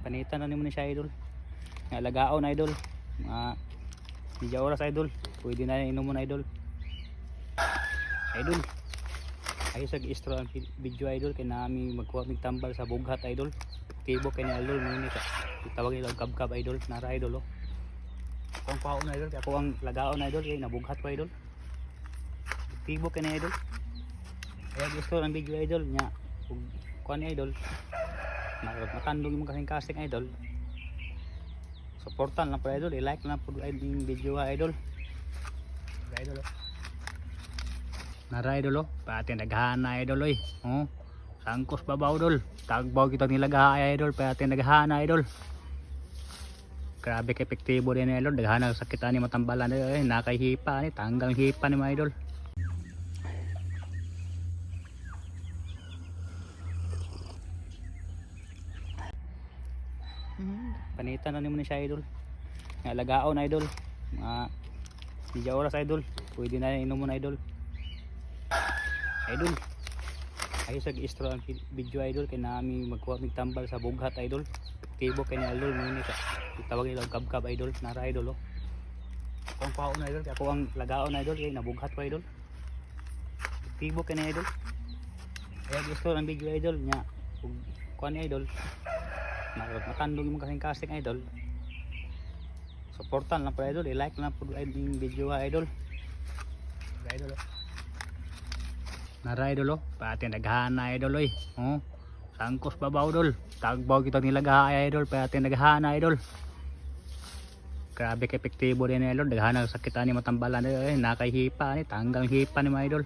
Panitan na nimo ni siya idol. Nga lagaon idol. Mga medya oras idol. Pwede na inom mo na idol. Idol. Ay sa istro ang video idol kay nami magkuha mig tambal sa bughat idol. Tibo kay ni idol muni ka. Tawag nila kab idol, nara idol oh. Kung paon idol, kay ako ang lagaon idol kay nabughat ko idol. Tibo kay ni idol. Ay gusto ang video idol nya. Ug kuan idol. Matandog mo kasing casting idol. Supportan lang po idol, i-like lang po yung video idol. Idol oh. Nara idol oh, pati naghana idol oy. Oh. Sangkos babaw idol. Tagbaw kita nilagaha idol, pati naghana idol. Grabe ka epektibo din idol, naghana sakit ani matambalan eh, nakaihipa ni, tanggal hipa ni mga idol. Panitan na nimo ni siya idol. Nga lagaon idol. Mga medya oras idol. Pwede na inom mo na idol. Idol. Ay sa istro ang video idol kay nami magkuha mig tambal sa bughat idol. Tibo kay ni idol muni ka. Tawag nila kab idol, nara idol oh. Kung paon idol, kay ako ang lagaon idol kay nabughat ko idol. Tibo kay ni idol. Ay gusto ang video idol nya. Ug kuan idol. Matandog mo kasing casting idol. Supportan lang po idol, i-like lang po yung video idol. Idol oh. Nara idol oh, pati naghana idol oy. Oh. Sangkos babaw idol. Tagbaw kita nilagaha idol, pati naghana idol. Grabe ka epektibo din idol, naghana sakit ani matambalan eh, nakaihipa ni, tanggal hipa ni mga idol.